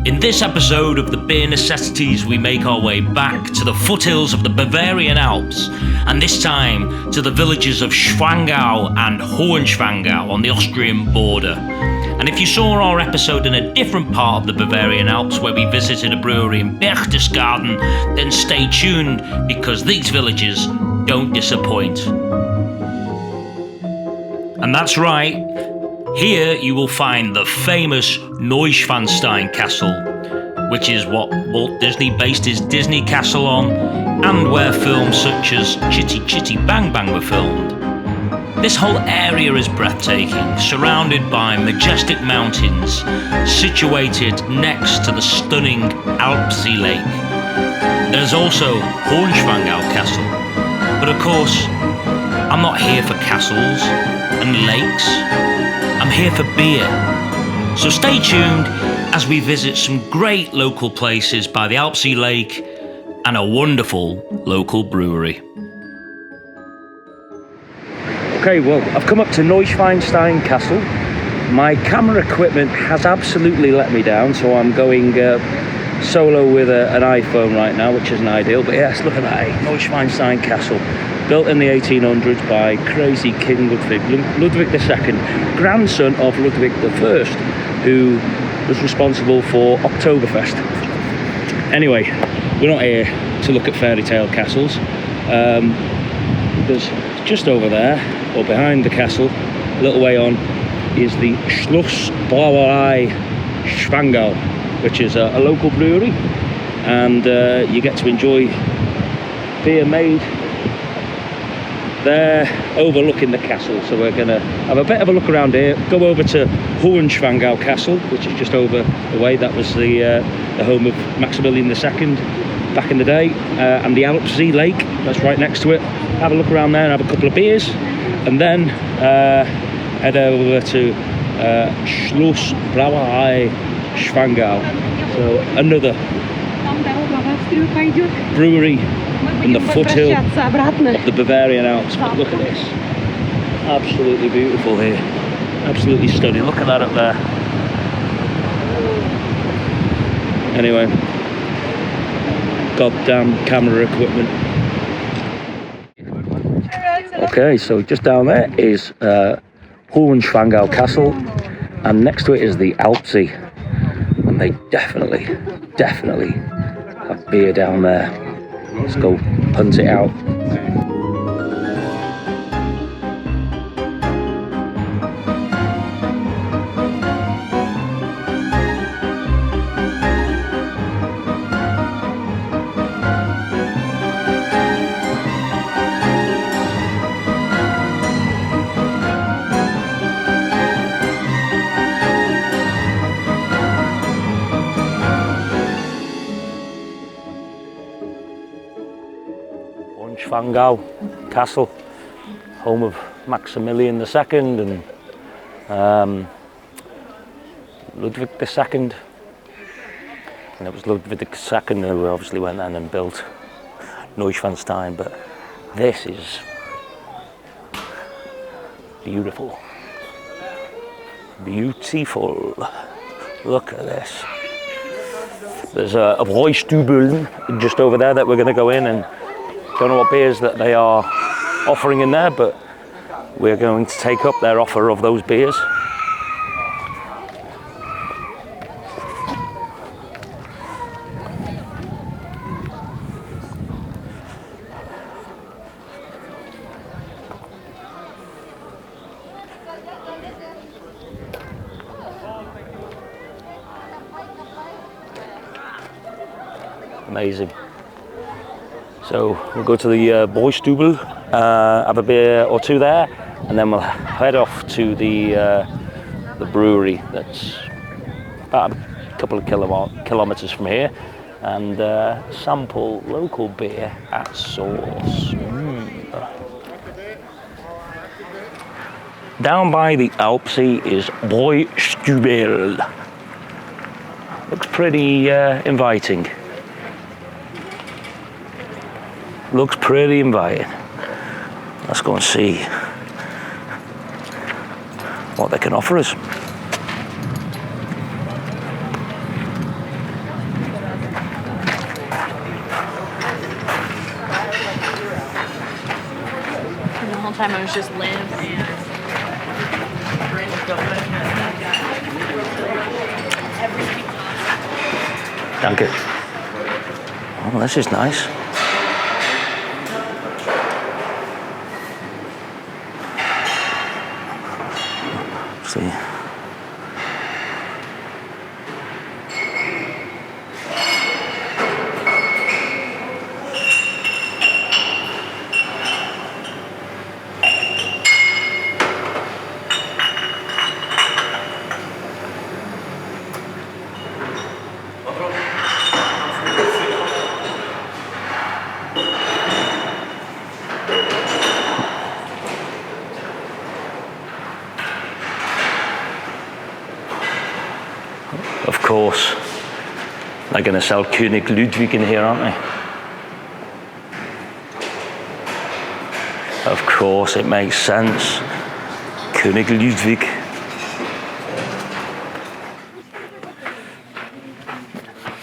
In this episode of the Beer Necessities, we make our way back to the foothills of the Bavarian Alps, and this time to the villages of Schwangau and Hohenschwangau on the Austrian border. And if you saw our episode in a different part of the Bavarian Alps where we visited a brewery in Berchtesgaden, then stay tuned because these villages don't disappoint. And that's right. Here you will find the famous Neuschwanstein Castle, which is what Walt Disney based his Disney Castle on, and where films such as Chitty Chitty Bang Bang were filmed. This whole area is breathtaking, surrounded by majestic mountains, situated next to the stunning Alpsee lake. There's also Hohenschwangau Castle, but of course, I'm not here for castles and lakes. I'm here for beer. So stay tuned as we visit some great local places by the Alpsee Lake and a wonderful local brewery. Okay, well, I've come up to Neuschwanstein Castle. My camera equipment has absolutely let me down, so I'm going solo with an iPhone right now, which isn't ideal. But yes, look at that, Neuschwanstein Castle. Built in the 1800s by crazy King Ludwig II, grandson of Ludwig I, who was responsible for Oktoberfest. Anyway, we're not here to look at Fairytale castles. There's just over there, or behind the castle, a little way on, is the Schlossbrauhaus Schwangau, which is a local brewery, and you get to enjoy beer made there overlooking the castle. So we're going to have a bit of a look around here, go over to Hohenschwangau Castle, which is just over the way. That was the home of Maximilian II back in the day, and the Alpsee Lake, that's right next to it. Have a look around there and have a couple of beers, and then head over to Schlossbrauhaus Schwangau, so another brewery in the foothill of the Bavarian Alps. But look at this, absolutely beautiful here, absolutely stunning. Look at that up there. Anyway, goddamn camera equipment. Okay, so just down there is Hohenschwangau Castle, and next to it is the Alpsee, and they definitely have beer down there. Let's go hunt it out. Schwangau Castle, home of Maximilian II and Ludwig II. And it was Ludwig II who obviously went in and built Neuschwanstein, but this is beautiful. Beautiful. Look at this. There's a Bräustüberl just over there that we're going to go in, and don't know what beers that they are offering in there, but we're going to take up their offer of those beers. Amazing. So we'll go to the Bräustüberl, have a beer or two there, and then we'll head off to the brewery that's about a couple of kilometres from here, and sample local beer at source. Down by the Alpsee is Bräustüberl. Looks pretty inviting. Looks pretty inviting. Let's go and see what they can offer us. time I was just lamb and Danke. Oh, this is nice. See. Of course, they're going to sell König Ludwig in here, aren't they? Of course, it makes sense. König Ludwig.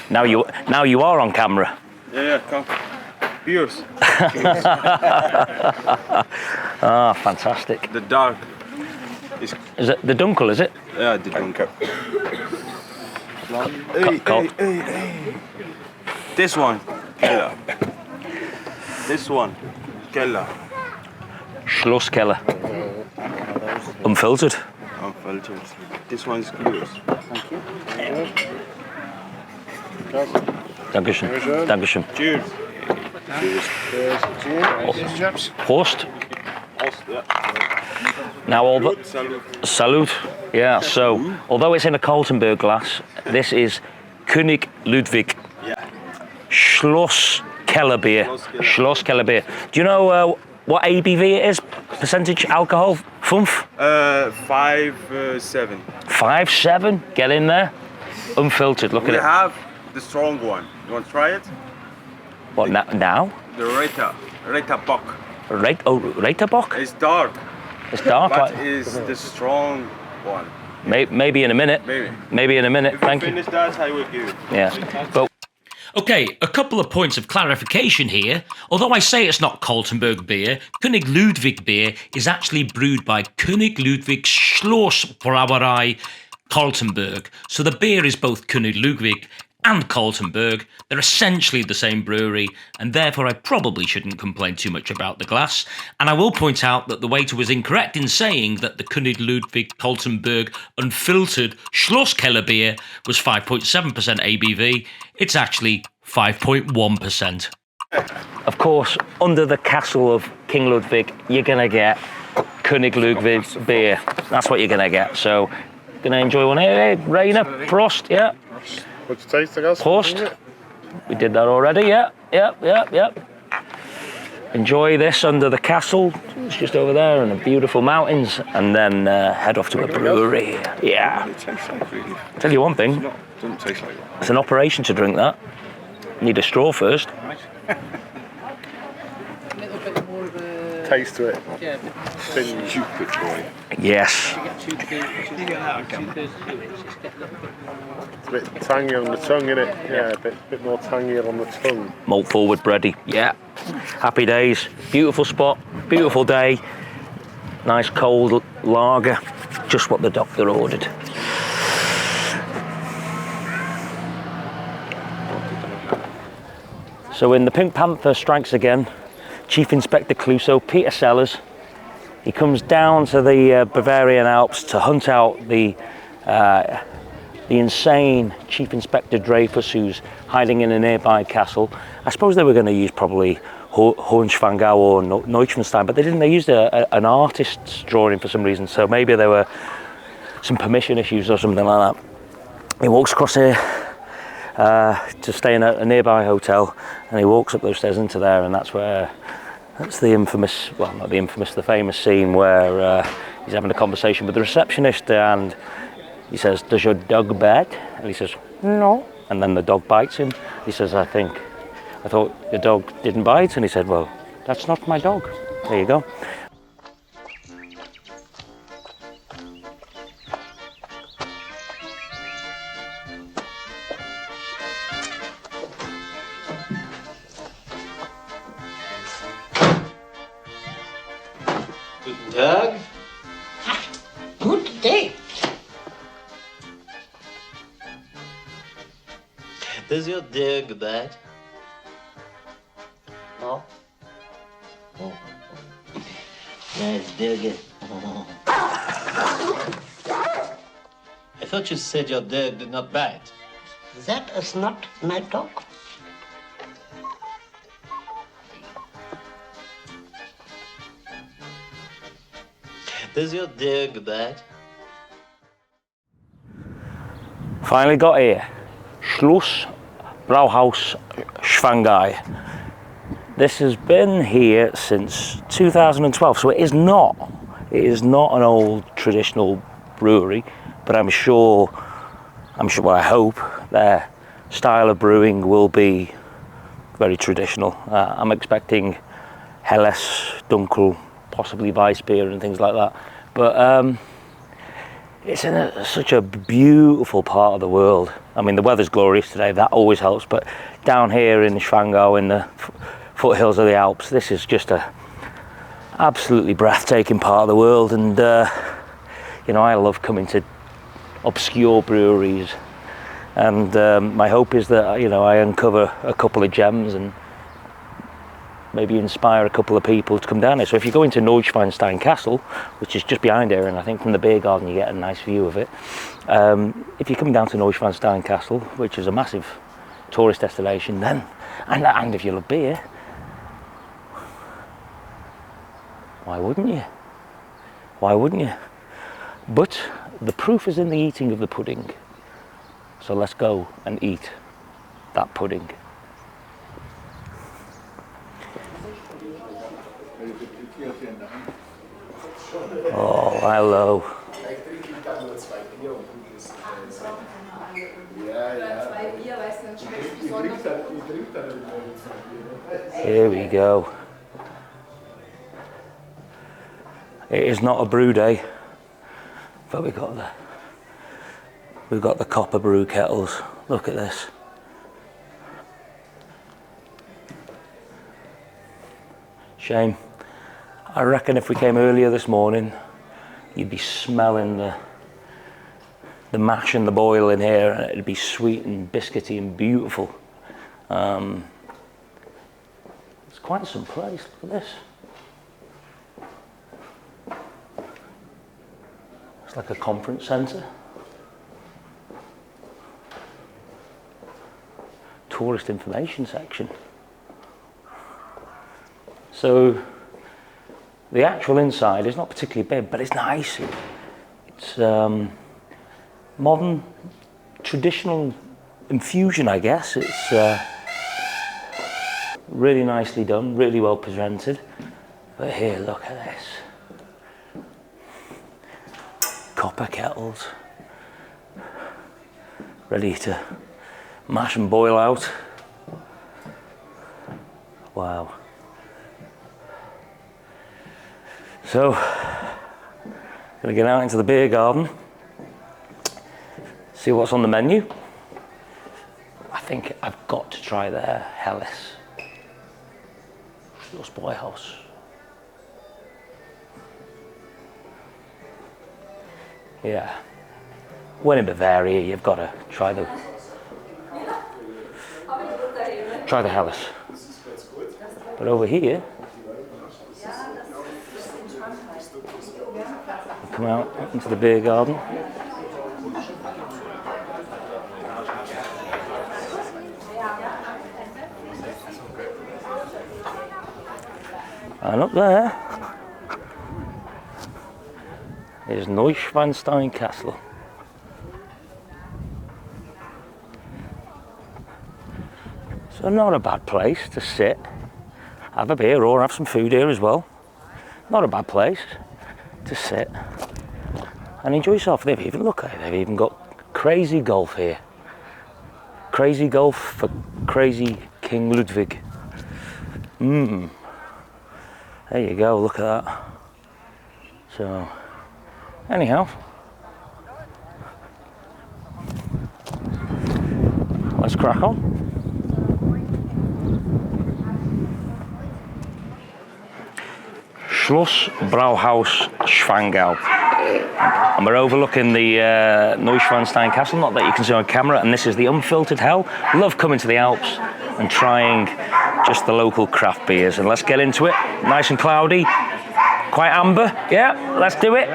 Now you are on camera. Yeah, come. Beers. Ah, fantastic. The dark Is it the Dunkel, is it? Yeah, the Dunkel. Hey. This one, Keller. This one, Keller. Schlosskeller. Unfiltered. Unfiltered. This one's clear. Dankeschön. Dankeschön. Cheers. Prost. Yeah. Now all the Salute. salute. Yeah. So although it's in a Kaltenberg glass, this is König Ludwig Yeah. Schlosskeller beer. Schlosskeller beer. Do you know what ABV it is? Percentage alcohol? 5? 5-7. 5.7. Get in there. Unfiltered. Look We at it. have the strong one. You want to try it? What now? The Reta Bock. Reiterbock? It's dark, It's dark. but Like, it's the strong one. maybe in a minute. Maybe in a minute. If you Thank you. finish that, I will give you. Yeah. But Okay, a couple of points of clarification here. Although I say it's not Kaltenberg beer, König Ludwig beer is actually brewed by König Ludwig Schlossbrauerei Kaltenberg. So the beer is both König Ludwig and Kaltenberg. They're essentially the same brewery, and therefore I probably shouldn't complain too much about the glass. And I will point out that the waiter was incorrect in saying that the König Ludwig Kaltenberg unfiltered Schlosskeller beer was 5.7% ABV. It's actually 5.1%. of course, under the castle of King Ludwig, you're gonna get König Ludwig beer. That's what you're gonna get. So, gonna enjoy one here. Hey, Rainer, Prost, yeah. What's the taste, I guess? Prost. We did that already. Yeah. Enjoy this under the castle. It's just over there, and the beautiful mountains, and then head off to a brewery. Yeah. It tastes like really. Tell you one thing. Doesn't taste like that. It's an operation to drink that. Need a straw first. Taste to it. Thin, stupid boy. Yes. It's a bit tangy on the tongue, isn't it? Yeah, a bit more tangier on the tongue. Malt forward bready. Yeah. Happy days. Beautiful spot. Beautiful day. Nice cold lager. Just what the doctor ordered. So in the Pink Panther strikes again, Chief Inspector Clouseau, Peter Sellers, he comes down to the Bavarian Alps to hunt out the insane Chief Inspector Dreyfus, who's hiding in a nearby castle. I suppose they were going to use probably Hohenschwangau or Neuschwanstein, but they didn't. They used an artist's drawing for some reason, so maybe there were some permission issues or something like that. He walks across here to stay in a nearby hotel, and he walks up those stairs into there, and that's the infamous, well, not the infamous, the famous scene where he's having a conversation with the receptionist, and he says, "Does your dog bite?" And he says, "No." And then the dog bites him. He says, I thought your dog didn't bite." And he said, "Well, that's not my dog." There you go. Does your dear go bad? No? Oh. Yes, dear good. I thought you said your dog did not bite. That is not my dog. Does your dog bite? Finally got here. Schlossbrauhaus Schwangau. This has been here since 2012, so it is not an old traditional brewery, but I'm sure, well, I hope their style of brewing will be very traditional. I'm expecting Helles, Dunkel, possibly Weissbier and things like that. But it's in such a beautiful part of the world. I mean, the weather's glorious today, that always helps, but down here in Schwangau, in the foothills of the Alps, this is just a absolutely breathtaking part of the world. And you know, I love coming to obscure breweries, and my hope is that, you know, I uncover a couple of gems and maybe inspire a couple of people to come down here. So if you go into Neuschwanstein Castle, which is just behind here, and I think from the beer garden you get a nice view of it, if you come down to Neuschwanstein Castle, which is a massive tourist destination, then and if you love beer, why wouldn't you? Why wouldn't you? But the proof is in the eating of the pudding. So let's go and eat that pudding. Oh, hello. Here we go. It is not a brew day, but we've got the copper brew kettles. Look at this. Shame. I reckon if we came earlier this morning, you'd be smelling the mash and the boil in here, and it'd be sweet and biscuity and beautiful. It's quite some place. Look at this. It's like a conference centre. Tourist information section. So the actual inside is not particularly big, but it's nice. It's modern, traditional infusion, I guess. It's really nicely done, really well presented. But here, look at this. Copper kettles, ready to mash and boil out. Wow. So, gonna get out into the beer garden, see what's on the menu. I think I've got to try their Helles. Schlossbrauhaus. Yeah. When in Bavaria, you've got to try the Helles. But over here, come out into the beer garden. And up there is Neuschwanstein Castle. So not a bad place to sit, have a beer or have some food here as well. Not a bad place to sit and enjoy yourself. They've even, look, they've even got crazy golf here. Crazy golf for crazy King Ludwig. There you go, look at that. So, anyhow, let's crack on. Schlossbrauhaus Schwangau. And we're overlooking the Neuschwanstein Castle, not that you can see on camera, and this is the unfiltered hell. Love coming to the Alps and trying just the local craft beers. And let's get into it. Nice and cloudy, quite amber. Yeah, let's do it.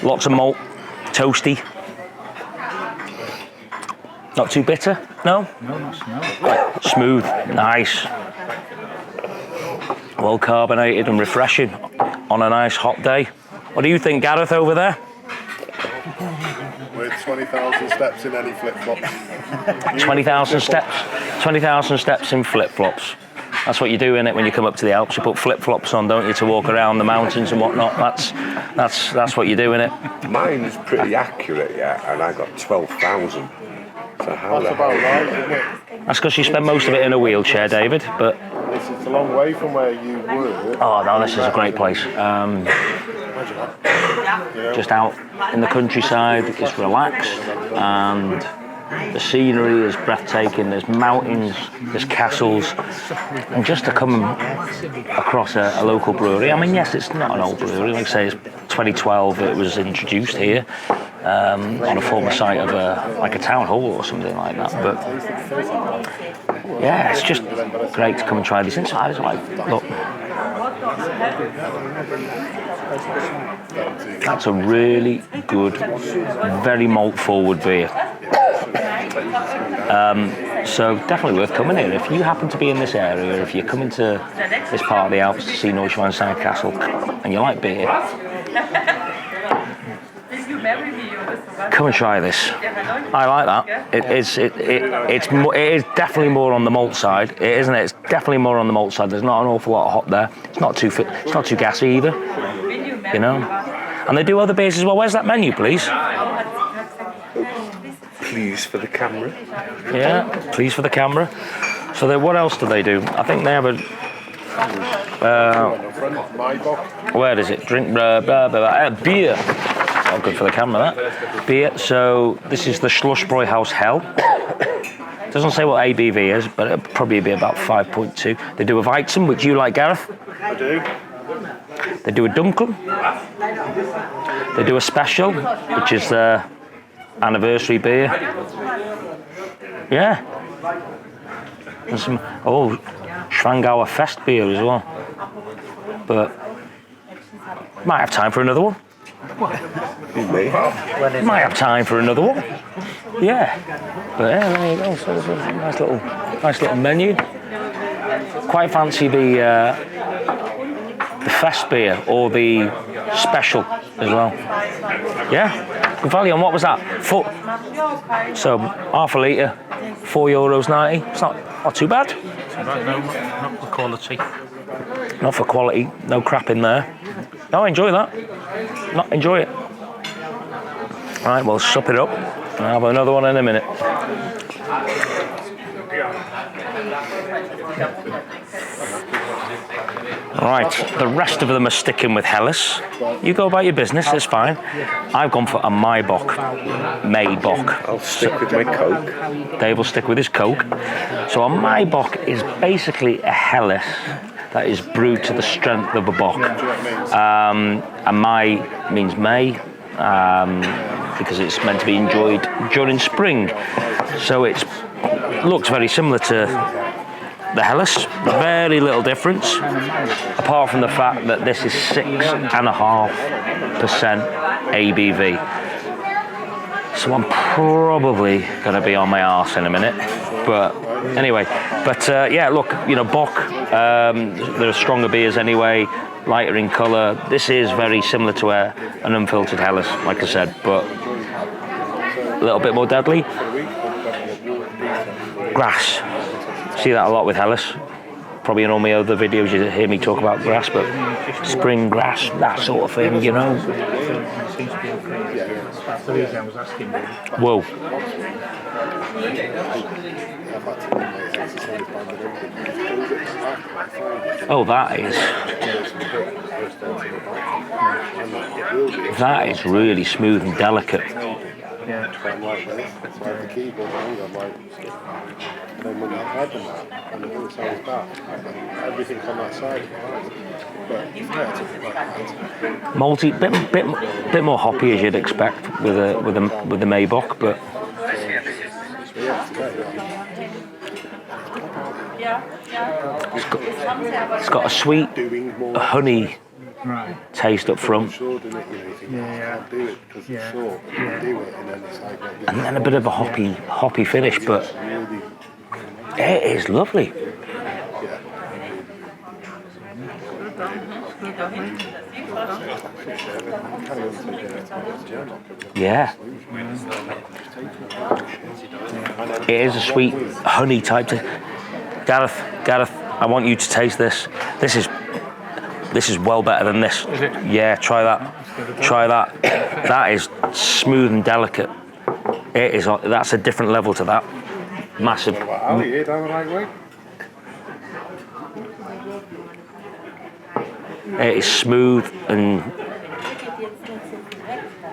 Lots of malt, toasty. Not too bitter, no? No, not smell. Smooth, nice. Well carbonated and refreshing on a nice hot day. What do you think, Gareth, over there? With 20,000 steps in any flip-flops. 20,000 steps. 20,000 steps in flip-flops. That's what you do, innit, when you come up to the Alps. You put flip-flops on, don't you, to walk around the mountains and whatnot. That's what you do, innit? Mine is pretty accurate, yeah, and I got 12,000. So how That's about right, isn't it? That's because you spend most of it in a wheelchair, David, but... This is a long way from where you were. Oh, no, this is a great place. Just out in the countryside, it's relaxed, and the scenery is breathtaking. There's mountains, there's castles, and just to come across a local brewery. I mean, yes, it's not an old brewery. Like I say, it's 2012 it was introduced here on a former site of a town hall or something like that. But yeah, it's just great to come and try these things. So I was like, look, that's a really good, very malt-forward beer. So definitely worth coming in. If you happen to be in this area, if you're coming to this part of the Alps to see Neuschwanstein Castle and you like beer, come and try this. I like that. It is definitely more on the malt side, isn't it? It's definitely more on the malt side. There's not an awful lot of hop there. It's not too gassy either, you know. And they do other beers as well. Where's that menu, please? Please for the camera. Yeah, please for the camera. So what else do they do? I think they have a... where is it? Drink... beer. Oh, good for the camera, that. Beer. So this is the Schlossbrauhaus Hell. Doesn't say what ABV is, but it'll probably be about 5.2. They do a Weizen, which you like, Gareth. I do. They do a Dunkel. They do a Special, which is the anniversary beer. Yeah. And some Schwangau Fest beer as well. But might have time for another one. Might have time for another one. Yeah. But yeah, there you go. So there's a nice little menu. Quite fancy the Fest beer or the Special as well. Yeah. Good value. And what was that? So half a litre, €4.90. It's not too bad. No, not the quality. Not for quality. No crap in there. No, enjoy that. Enjoy it. Right, we'll sup it up. I'll have another one in a minute. Right, the rest of them are sticking with Helles. You go about your business, it's fine. I've gone for a Maybach. I'll stick with my Coke. Dave will stick with his Coke. So a Maybach is basically a Helles that is brewed to the strength of a bock. And Mai means May, because it's meant to be enjoyed during spring. So it looks very similar to the Helles, very little difference, apart from the fact that this is 6.5% ABV. So I'm probably going to be on my arse in a minute, but anyway. But yeah, look, Bock, there are stronger beers anyway, lighter in colour. This is very similar to an unfiltered Helles, like I said, but a little bit more deadly. Grass. See that a lot with Helles. probably in all my other videos you hear me talk about grass, but spring grass, that sort of thing, you know. That's the reason I was asking you. Whoa. Oh, that is really smooth and delicate. Yeah. Everything on that side. Malty, bit more hoppy as you'd expect with the Maybach, but it's got a sweet honey taste up front, and then a bit of a hoppy finish, but it is lovely. Yeah. It is a sweet honey type thing. Gareth, I want you to taste this. This is well better than this. Is it? Yeah, try that. Try that. That is smooth and delicate. It is. That's a different level to that. Massive. How are you down the right way? It is smooth and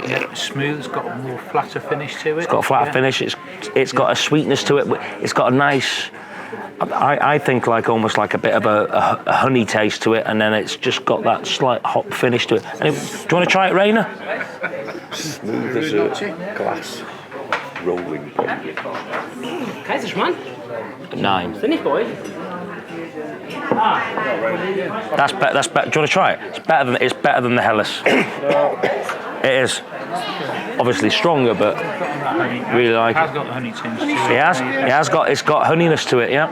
Yeah, smooth. It's got a more flatter finish to it. it's got a flatter finish. It's got a sweetness to it. It's got a nice. I think like almost like a bit of a honey taste to it, and then it's just got that slight hop finish to it. Do you want to try it, Rainer? Smooth as a glass rolling pin. Kaiserschmarrn? 9. Sind nicht bei euch? That's better. Do you want to try it? It's better than the Hellas. It is. Obviously stronger, but really like It has it. got the honey tinge to it. It's got honeyness to it, yeah.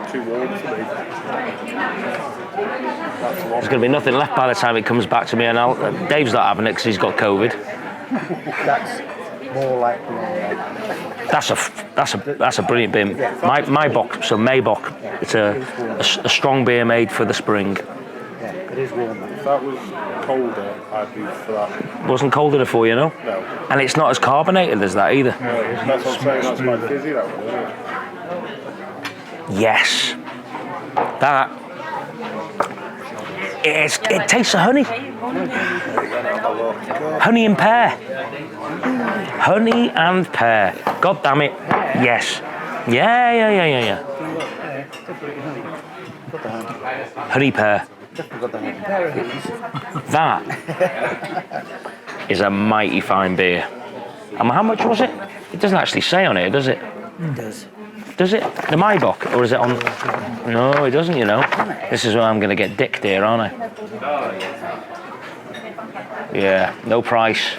There's going to be nothing left by the time it comes back to me, and Dave's not having it because he's got COVID. That's more like. That's a brilliant beer. Maybach, so Maybach. It's a strong beer made for the spring. It is warm. If that was colder, I'd be for that. Wasn't cold enough for you, no? No. And it's not as carbonated as that either. That's what I'm saying. That's quite fizzy. That one, isn't it? Yes. That. It tastes of honey. Honey and pear. Honey and pear. God damn it. Yes. Yeah. Honey pear. That is a mighty fine beer. And how much was it? It doesn't actually say on it, does it? It does. Does it? The Maybach? Or is it on? No, it doesn't, you know. This is where I'm going to get dicked here, aren't I? Yeah, no price.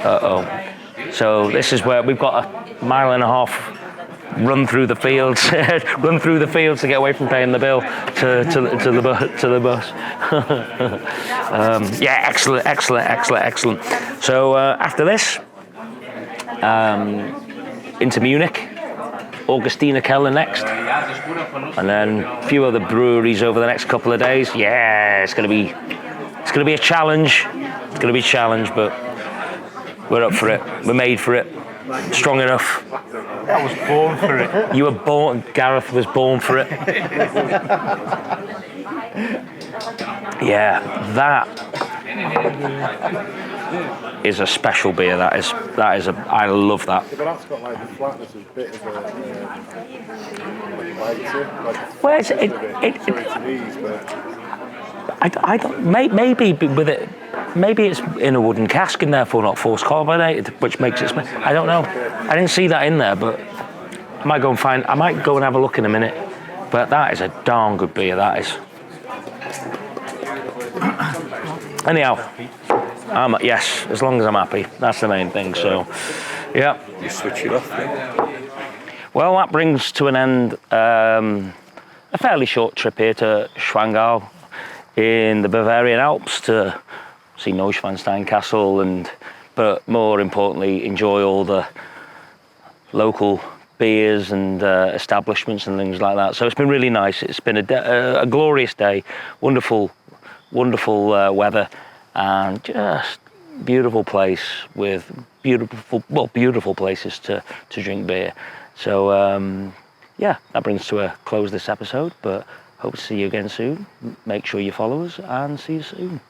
Uh-oh. So this is where we've got a mile and a half run through the fields, run through the fields to get away from paying the bill to the bus. Yeah, excellent. So after this, into Munich, Augustiner Keller next, and then a few other breweries over the next couple of days. Yeah, it's gonna be a challenge. It's gonna be a challenge, but we're up for it. We're made for it. Strong enough. I was born for it. You were born. Gareth was born for it. Yeah, that is a special beer. That is I love that. Yeah, but that's got like the flatness of a bit of a lighter. Well, I don't. Maybe with it. Maybe it's in a wooden cask and therefore not forced carbonated, which makes it. I don't know. I didn't see that in there, but I might go and have a look in a minute. But that is a darn good beer. That is. Anyhow, yes, as long as I'm happy, that's the main thing. So, yeah. You switch it off. Well, that brings to an end a fairly short trip here to Schwangau in the Bavarian Alps to see Neuschwanstein Castle, but more importantly, enjoy all the local beers and establishments and things like that. So it's been really nice. It's been a glorious day, wonderful weather, and just beautiful place with beautiful places to drink beer. So yeah, that brings to a close this episode, but hope to see you again soon. Make sure you follow us, and see you soon.